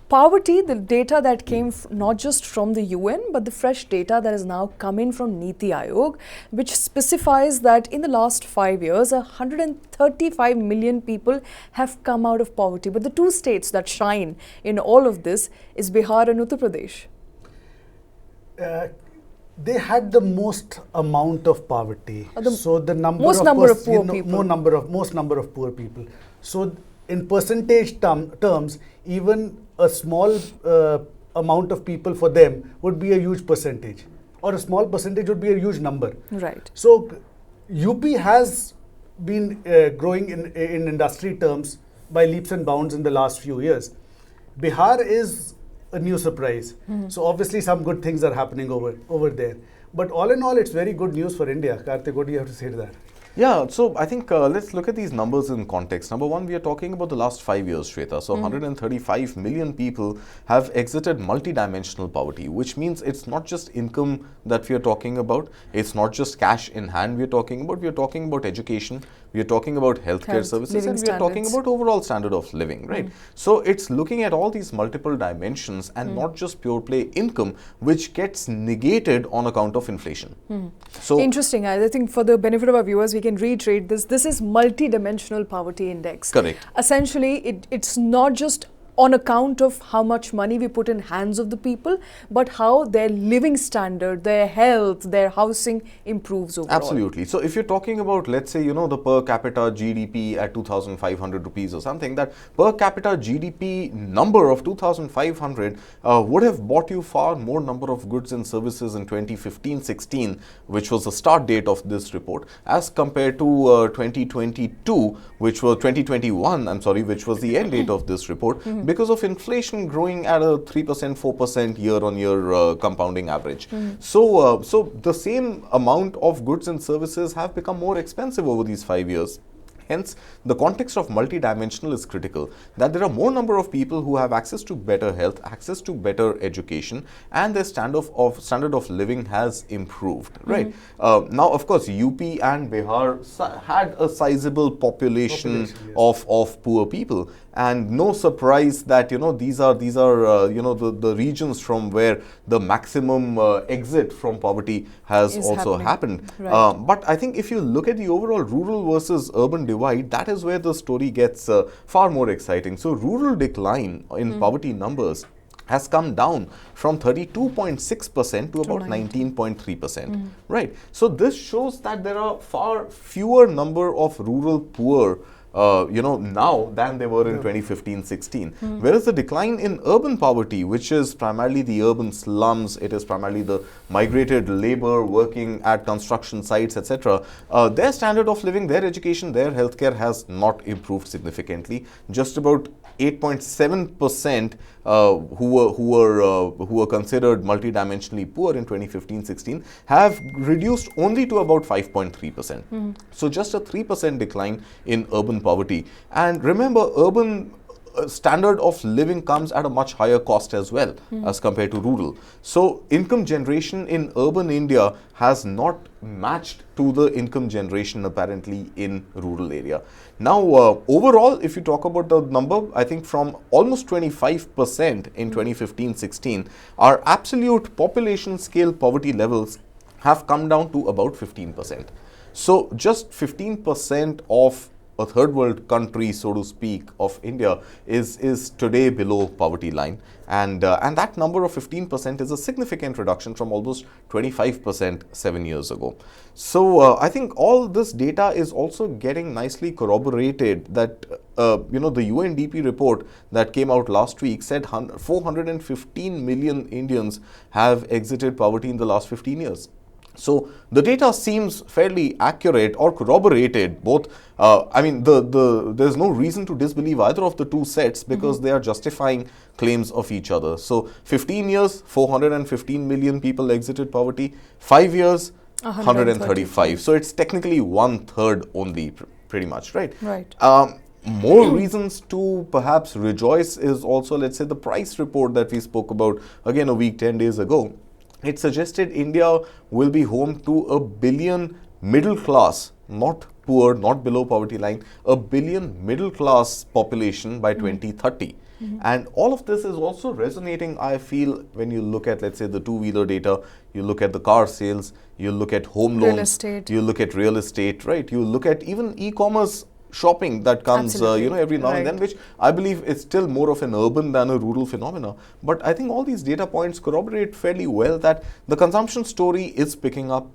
Poverty, the data that came not just from the UN, but the fresh data that has now come in from Niti Aayog, which specifies that in the last 5 years, 135 million people have come out of poverty. But the two states that shine in all of this is Bihar and Uttar Pradesh. They had the most amount of poverty. So the most number of poor people. Most number of poor people. So in percentage terms, even a small amount of people for them would be a huge percentage, or a small percentage would be a huge number. Right. So UP has been growing in industry terms by leaps and bounds in the last few years. Bihar is a new surprise. So obviously some good things are happening over there. But all in all, it's very good news for India. Karthik, what do you have to say to that? Yeah, so I think let's look at these numbers in context. Number one, we are talking about the last 5 years, Shweta. So 135 million people have exited multidimensional poverty, which means it's not just income that we are talking about. It's not just cash in hand we are talking about. We are talking about education. We are talking about healthcare services, and we are talking about overall standard of living, right? So it's looking at all these multiple dimensions and not just pure play income, which gets negated on account of inflation. So interesting. I think for the benefit of our viewers, we can reiterate this. This is multidimensional poverty index. Correct. Essentially, it's not just on account of how much money we put in hands of the people, but how their living standard, their health, their housing improves overall. Absolutely. So if you're talking about, let's say, the per capita GDP at 2,500 rupees or something, that per capita GDP number of 2,500 would have bought you far more number of goods and services in 2015-16, which was the start date of this report, as compared to 2022, which was 2021, I'm sorry, which was the end date of this report. Because of inflation growing at a 3%, 4% year-on-year compounding average. So the same amount of goods and services have become more expensive over these 5 years. Hence, the context of multidimensional is critical, that there are more number of people who have access to better health, access to better education, and their standard of living has improved, right? Now, of course, UP and Bihar had a sizable population yes. of poor people. And no surprise that, these are the regions from where the maximum exit from poverty has also happened. Right. But I think if you look at the overall rural versus urban divide, that is where the story gets far more exciting. So rural decline in poverty numbers has come down from 32.6% to about 19.3%, right? So this shows that there are far fewer number of rural poor now than they were in 2015-16. Whereas the decline in urban poverty, which is primarily the urban slums, it is primarily the migrated labor working at construction sites, etc. Their standard of living, their education, their healthcare has not improved significantly. Just about 8.7% who were considered multidimensionally poor in 2015-16 have reduced only to about 5.3%. So just a 3% decline in urban poverty. And remember, urban standard of living comes at a much higher cost as well as compared to rural. So income generation in urban India has not matched to the income generation apparently in rural area. Now, overall, if you talk about the number, I think from almost 25% in 2015-16, our absolute population scale poverty levels have come down to about 15%. So just 15% of a third world country, so to speak, of India is today below poverty line, and that number of 15% is a significant reduction from almost 25% 7 years ago. So I think all this data is also getting nicely corroborated that the UNDP report that came out last week said 415 million Indians have exited poverty in the last 15 years. So the data seems fairly accurate or corroborated both. There's no reason to disbelieve either of the two sets because they are justifying claims of each other. So 15 years, 415 million people exited poverty. 5 years, 135. So it's technically 1/3 only, pretty much, right? Right. More reasons to perhaps rejoice is also, let's say, the price report that we spoke about again a week, 10 days ago. It suggested India will be home to 1 billion middle class, not poor, not below poverty line, 1 billion middle class population by 2030. And all of this is also resonating, I feel, when you look at, let's say, the two-wheeler data, you look at the car sales, you look at home Real loans, estate. you look at real estate, right? You look at even e-commerce shopping that comes, Absolutely. every now and Right. then, which I believe is still more of an urban than a rural phenomena. But I think all these data points corroborate fairly well that the consumption story is picking up.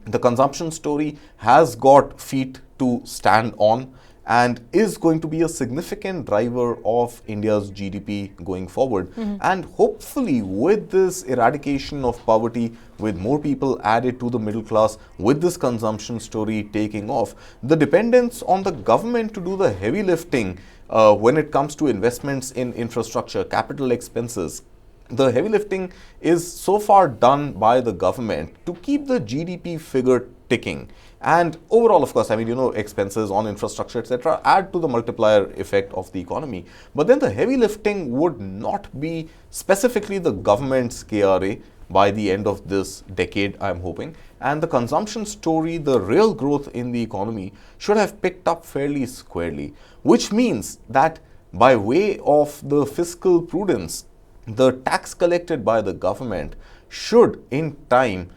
The consumption story has got feet to stand on and is going to be a significant driver of India's GDP going forward. And hopefully, with this eradication of poverty, with more people added to the middle class, with this consumption story taking off, the dependence on the government to do the heavy lifting when it comes to investments in infrastructure, capital expenses, the heavy lifting is so far done by the government to keep the GDP figure ticking. And overall, of course, I mean, expenses on infrastructure, etc., add to the multiplier effect of the economy. But then the heavy lifting would not be specifically the government's KRA by the end of this decade, I'm hoping. And the consumption story, the real growth in the economy, should have picked up fairly squarely, which means that by way of the fiscal prudence, the tax collected by the government should in time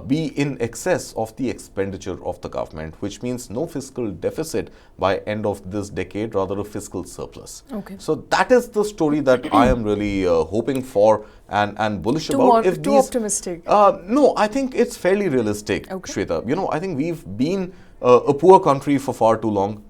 be in excess of the expenditure of the government, which means no fiscal deficit by end of this decade, rather a fiscal surplus. Okay. So that is the story that I am really hoping for and bullish about. Too optimistic. No, I think it's fairly realistic, Okay. Shweta. I think we've been a poor country for far too long.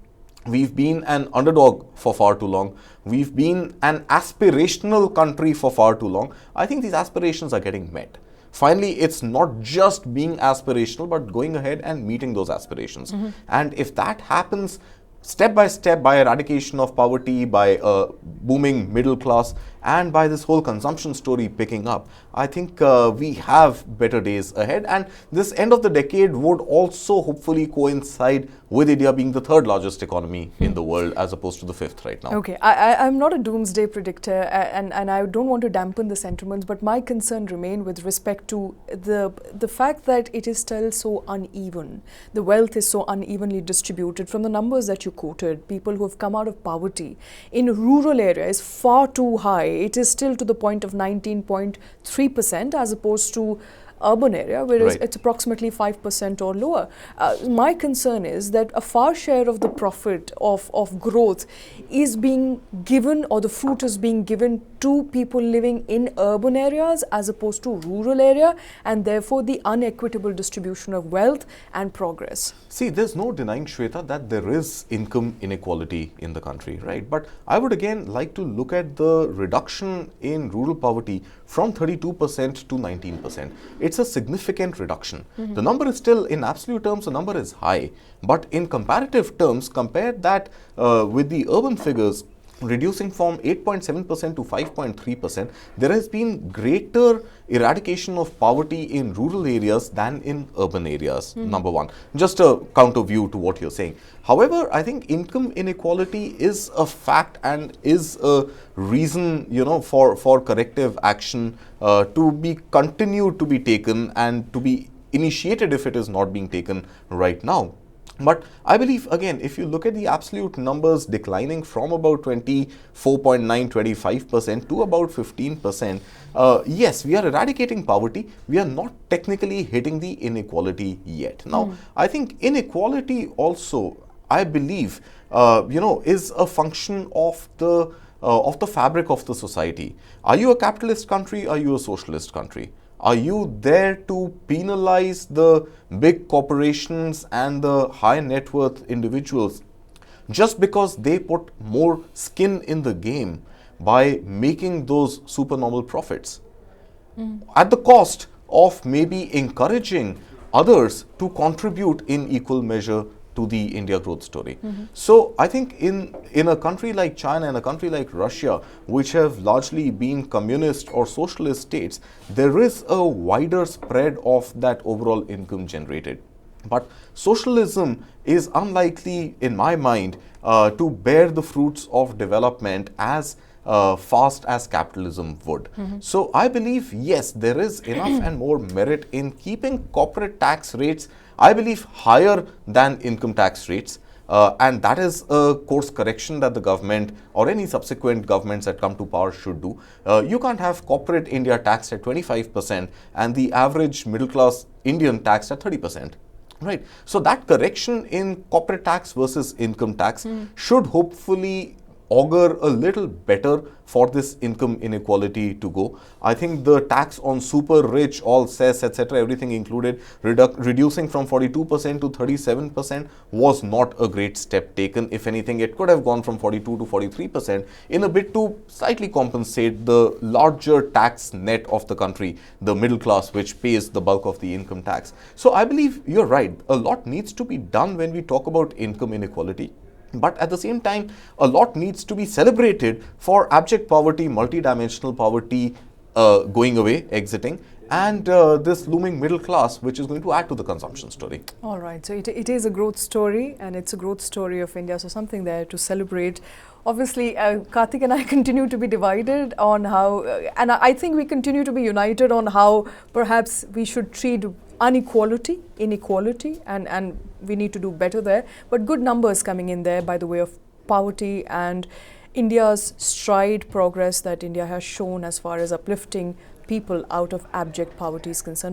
We've been an underdog for far too long. We've been an aspirational country for far too long. I think these aspirations are getting met. Finally, it's not just being aspirational, but going ahead and meeting those aspirations. And if that happens step by eradication of poverty, by a booming middle class, and by this whole consumption story picking up, I think we have better days ahead. And this end of the decade would also hopefully coincide with India being the third largest economy in the world as opposed to the fifth right now. Okay, I'm not a doomsday predictor, and I don't want to dampen the sentiments, but my concern remain with respect to the fact that it is still so uneven. The wealth is so unevenly distributed. From the numbers that you quoted, people who have come out of poverty in rural areas is far too high. It is still to the point of 19.3% as opposed to urban area, whereas Right. it's approximately 5% or lower. My concern is that a far share of the profit of growth is being given, or the fruit is being given to people living in urban areas as opposed to rural area, and therefore the unequitable distribution of wealth and progress. See, there's no denying, Shweta, that there is income inequality in the country, right? But I would again like to look at the reduction in rural poverty from 32% to 19%. It's a significant reduction. The number is still, in absolute terms, the number is high. But in comparative terms, compare that with the urban figures, reducing from 8.7% to 5.3%, there has been greater eradication of poverty in rural areas than in urban areas, number one. Just a counter view to what you're saying. However, I think income inequality is a fact and is a reason, for corrective action to be continued to be taken and to be initiated if it is not being taken right now. But I believe, again, if you look at the absolute numbers declining from about 24.9, 25% to about 15%, yes, we are eradicating poverty. We are not technically hitting the inequality yet. Now, I think inequality also, I believe, is a function of the fabric of the society. Are you a capitalist country? Are you a socialist country? Are you there to penalize the big corporations and the high net worth individuals just because they put more skin in the game by making those supernormal profits at the cost of maybe encouraging others to contribute in equal measure to the India growth story? So I think in a country like China and a country like Russia, which have largely been communist or socialist states, there is a wider spread of that overall income generated. But socialism is unlikely, in my mind, to bear the fruits of development as fast as capitalism would. So I believe, yes, there is enough and more merit in keeping corporate tax rates, I believe, higher than income tax rates. and that is a course correction that the government or any subsequent governments that come to power should do. You can't have corporate India taxed at 25% and the average middle class Indian taxed at 30%. Right. So that correction in corporate tax versus income tax should hopefully augur a little better for this income inequality to go. I think the tax on super rich, all cess, etc., everything included, reducing from 42% to 37% was not a great step taken. If anything, it could have gone from 42 to 43% in a bit to slightly compensate the larger tax net of the country, the middle class, which pays the bulk of the income tax. So I believe you're right. A lot needs to be done when we talk about income inequality. But at the same time, a lot needs to be celebrated for abject poverty, multidimensional poverty going away, exiting, and this looming middle class, which is going to add to the consumption story. All right. So it is a growth story, and it's a growth story of India. So something there to celebrate. Obviously, Karthik and I continue to be divided on how, and I think we continue to be united on how perhaps we should treat inequality, and we need to do better there. But good numbers coming in there by the way of poverty and India's progress that India has shown as far as uplifting people out of abject poverty is concerned.